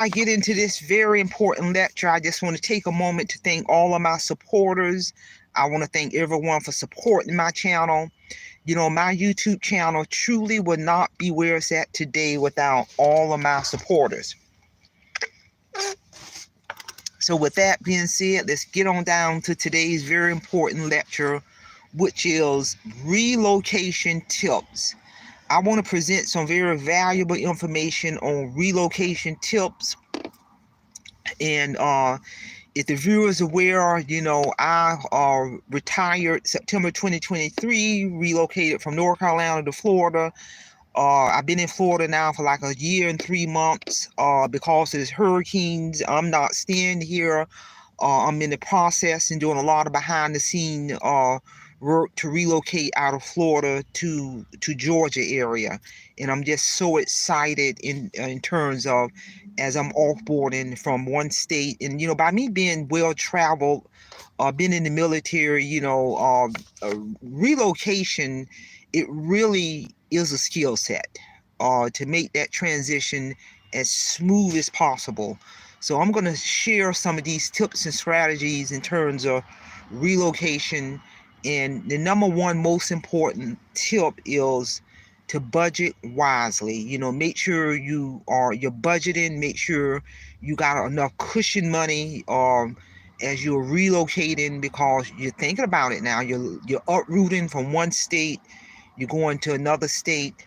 I get into this very important lecture, I just want to take a moment to thank all of my supporters. I want to thank everyone for supporting my channel. You know, my YouTube channel truly would not be where it's at today without all of my supporters. So with that being said, let's get on down to today's very important lecture, which is relocation tips. I want to present some very valuable information on relocation tips. And if the viewers are aware, you know, I retired September 2023, relocated from North Carolina to Florida. I've been in Florida now for like a year and 3 months. Because of this hurricanes, I'm not staying here. I'm in the process and doing a lot of behind the scene work to relocate out of Florida to Georgia area, and I'm just so excited in terms of as I'm offboarding from one state, and you know, by me being well traveled, been in the military, you know, relocation, it really is a skill set to make that transition as smooth as possible. So I'm going to share some of these tips and strategies in terms of relocation. And the number one most important tip is to budget wisely. You know, make sure you're budgeting, make sure you got enough cushion money as you're relocating, because you're thinking about it now. You're uprooting from one state, you're going to another state.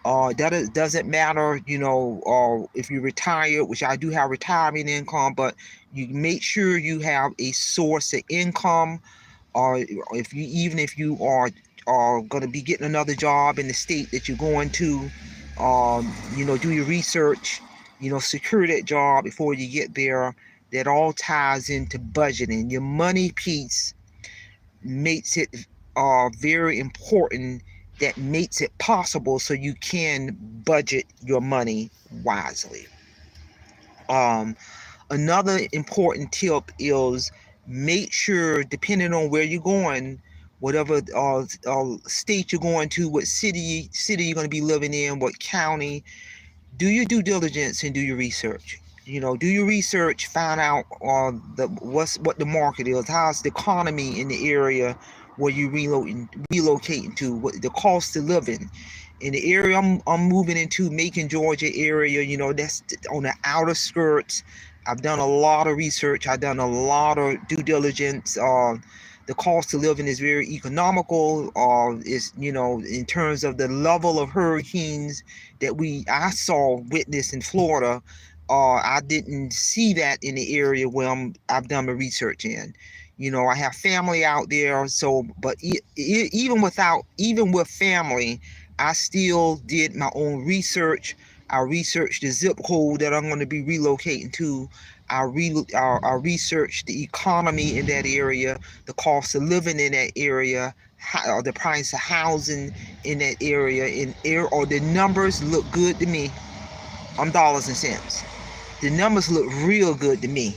Doesn't matter, you know, if you retire, which I do have retirement income, but you make sure you have a source of income, or if you even if you are going to be getting another job in the state that you're going to, you know, do your research, you know, secure that job before you get there. That all ties into budgeting. Your money piece makes it very important, that makes it possible so you can budget your money wisely. Another important tip is make sure, depending on where you're going, whatever state you're going to, what city you're going to be living in, what county, do your due diligence and do your research. You know, do your research, find out what the market is, how's the economy in the area where you relocating to, what the cost of living in the area I'm moving into, Macon, Georgia area. You know, that's on the outer skirts. I've done a lot of research. I've done a lot of due diligence. The cost of living is very economical. Is, you know, in terms of the level of hurricanes that I saw witness in Florida, I didn't see that in the area where I've done my research in. You know, I have family out there, so but even with family, I still did my own research. I researched the zip code that I'm going to be relocating to. I researched the economy in that area, the cost of living in that area, the price of housing in that area, or the numbers look good to me. I'm dollars and cents. The numbers look real good to me,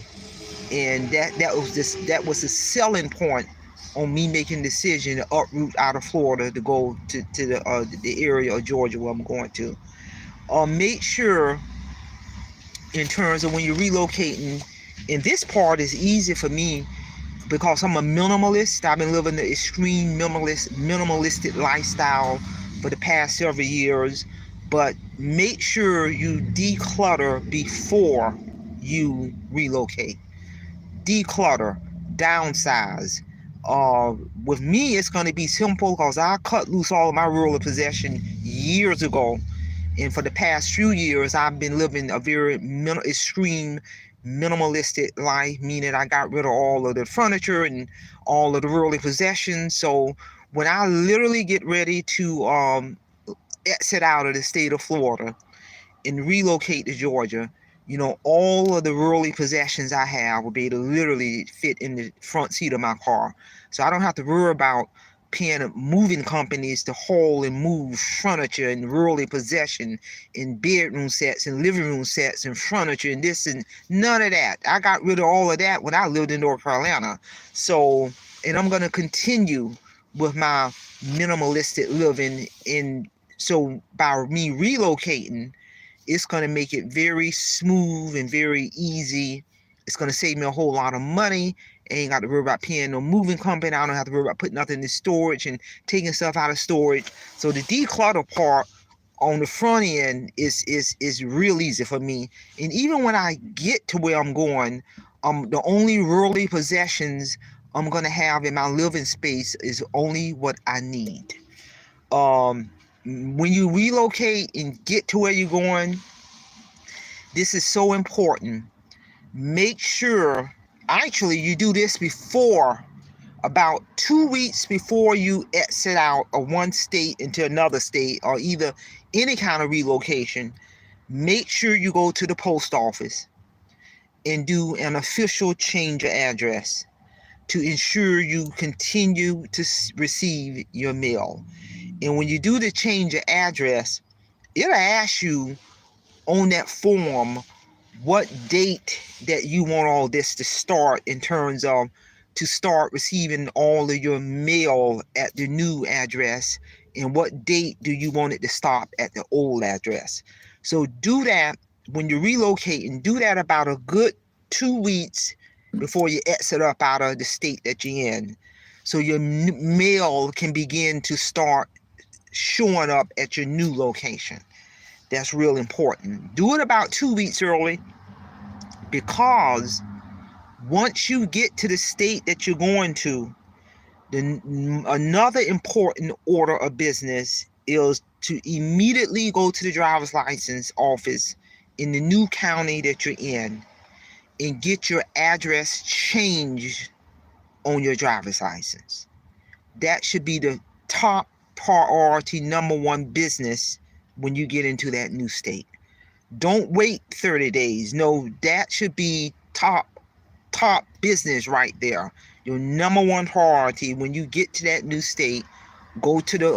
and that was the selling point on me making the decision to uproot out of Florida to go to the area of Georgia where I'm going to. Make sure, in terms of when you're relocating, and this part is easy for me because I'm a minimalist. I've been living the extreme minimalistic lifestyle for the past several years. But make sure you declutter before you relocate. Declutter, downsize. With me, it's going to be simple because I cut loose all of my rural possession years ago, and for the past few years, I've been living a very extreme minimalistic life, meaning I got rid of all of the furniture and all of the rural possessions. So when I literally get ready to exit out of the state of Florida and relocate to Georgia, you know, all of the worldly possessions I have will be able to literally fit in the front seat of my car. So I don't have to worry about paying moving companies to haul and move furniture and worldly possession and bedroom sets and living room sets and furniture and this and none of that. I got rid of all of that when I lived in North Carolina. So, and I'm going to continue with my minimalistic living. And so by me relocating, it's going to make it very smooth and very easy. It's going to save me a whole lot of money. I ain't got to worry about paying no moving company. I don't have to worry about putting nothing in storage and taking stuff out of storage. So the declutter part on the front end is real easy for me. And even when I get to where I'm going, the only worldly possessions I'm gonna have in my living space is only what I need. When you relocate and get to where you're going, this is so important. Make sure, actually, you do this before, about 2 weeks before you exit out of one state into another state, or either any kind of relocation. Make sure you go to the post office and do an official change of address to ensure you continue to receive your mail. And when you do the change of address, it'll ask you on that form what date that you want all this to start, in terms of to start receiving all of your mail at the new address, and what date do you want it to stop at the old address. So do that when you're relocating. Do that about a good 2 weeks before you exit up out of the state that you're in, so your mail can begin to start showing up at your new location. That's real important. Do it about 2 weeks early, because once you get to the state that you're going to, another important order of business is to immediately go to the driver's license office in the new county that you're in and get your address changed on your driver's license. That should be the top priority, number one business when you get into that new state. Don't wait 30 days. No, that should be top business right there. Your number one priority when you get to that new state. Go to the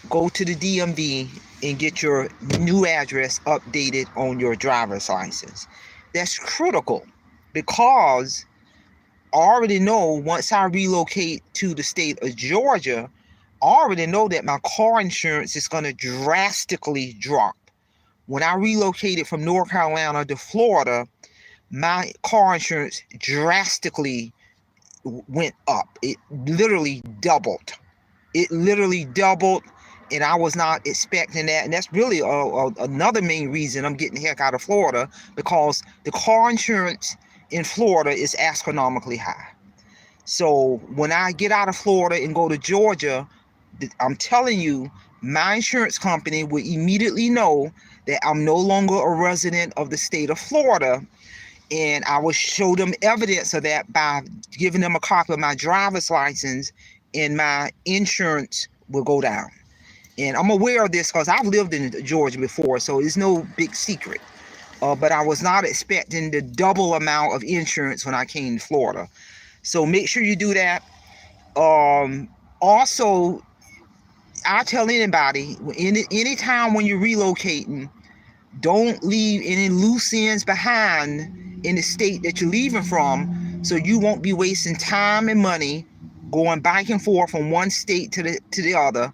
DMV and get your new address updated on your driver's license. That's critical, because I already know, once I relocate to the state of Georgia, I already know that my car insurance is going to drastically drop. When I relocated from North Carolina to Florida, my car insurance drastically went up. It literally doubled. And I was not expecting that. And that's really another main reason I'm getting the heck out of Florida, because the car insurance in Florida is astronomically high. So when I get out of Florida and go to Georgia, I'm telling you, my insurance company will immediately know that I'm no longer a resident of the state of Florida. And I will show them evidence of that by giving them a copy of my driver's license, and my insurance will go down. And I'm aware of this because I've lived in Georgia before, so it's no big secret. But I was not expecting the double amount of insurance when I came to Florida. So make sure you do that. Also, I tell anybody, anytime when you're relocating, don't leave any loose ends behind in the state that you're leaving from, so you won't be wasting time and money going back and forth from one state to the other.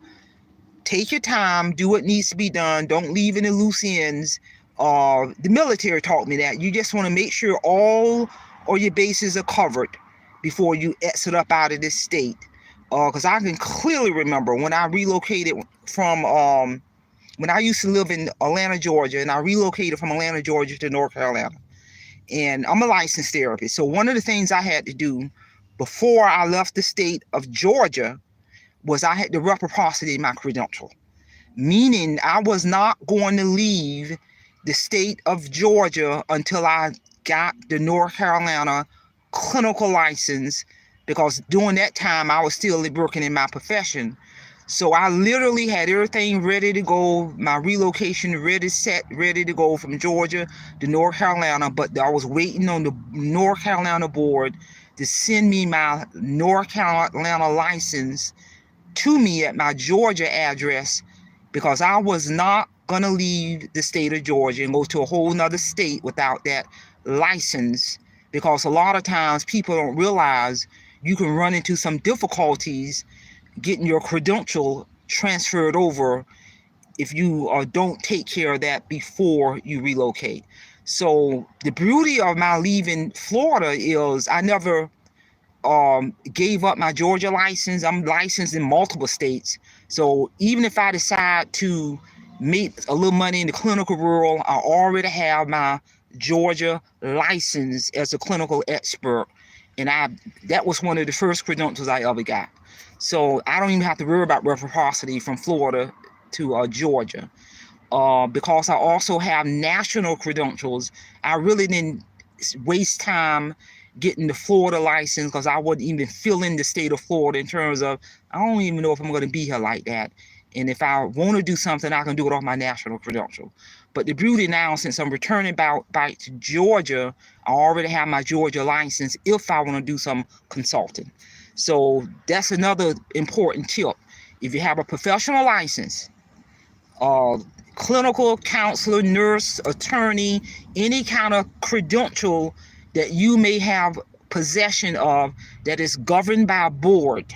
Take your time, do what needs to be done. Don't leave any loose ends. The military taught me that. You just want to make sure all your bases are covered before you exit up out of this state. Because I can clearly remember when I relocated from, when I used to live in Atlanta, Georgia, and I relocated from Atlanta, Georgia to North Carolina. And I'm a licensed therapist. So one of the things I had to do before I left the state of Georgia was I had to reciprocity my credential. Meaning I was not going to leave the state of Georgia until I got the North Carolina clinical license, because during that time I was still working in my profession. So I literally had everything ready to go, my relocation ready to go from Georgia to North Carolina, but I was waiting on the North Carolina board to send me my North Carolina license to me at my Georgia address, because I was not gonna leave the state of Georgia and go to a whole nother state without that license, because a lot of times people don't realize you can run into some difficulties getting your credential transferred over if you don't take care of that before you relocate. So the beauty of my leaving Florida is I never gave up my Georgia license. I'm licensed in multiple states. So even if I decide to make a little money in the clinical world, I already have my Georgia license as a clinical expert. And that was one of the first credentials I ever got. So I don't even have to worry about reciprocity from Florida to Georgia. Because I also have national credentials, I really didn't waste time getting the Florida license because I wasn't even feeling the state of Florida in terms of, I don't even know if I'm going to be here like that. And if I want to do something, I can do it off my national credential. But the beauty now, since I'm returning back to Georgia, I already have my Georgia license if I want to do some consulting. So that's another important tip. If you have a professional license, uh, clinical counselor, nurse, attorney, any kind of credential that you may have possession of that is governed by a board,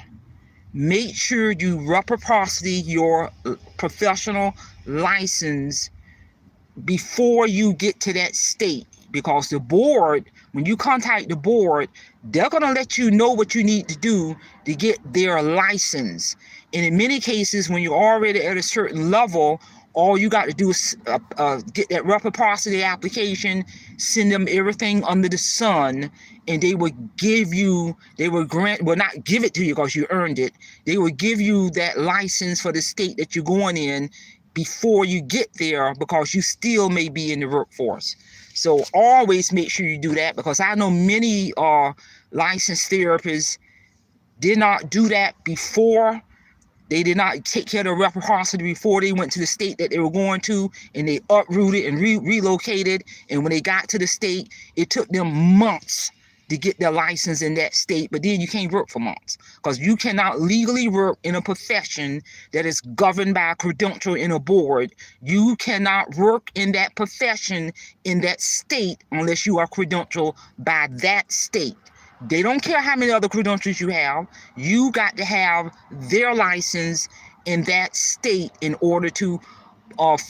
make sure you reciprocity your professional license before you get to that state, because the board, when you contact the board, they're going to let you know what you need to do to get their license. And in many cases, when you're already at a certain level, all you got to do is get that reciprocity application, send them everything under the sun, and they will give you, they will grant, well, not give it to you because you earned it, they will give you that license for the state that you're going in before you get there, because you still may be in the workforce. So always make sure you do that, because I know many licensed therapists did not do that before. They did not take care of the reciprocity before they went to the state that they were going to, and they uprooted and relocated. And when they got to the state, it took them months to get their license in that state. But then you can't work for months, because you cannot legally work in a profession that is governed by a credential in a board. You cannot work in that profession in that state unless you are credentialed by that state. They don't care how many other credentials you have. You got to have their license in that state in order to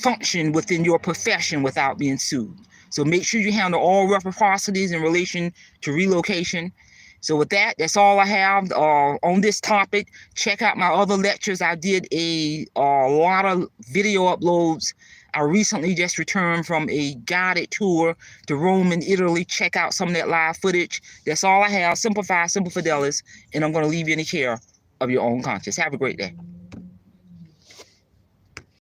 function within your profession without being sued. So make sure you handle all reciprocities in relation to relocation. So with that, that's all I have on this topic. Check out my other lectures. I did a lot of video uploads. I recently just returned from a guided tour to Rome and Italy. Check out some of that live footage. That's all I have. Simplify, Simple Fidelis. And I'm going to leave you in the care of your own conscience. Have a great day.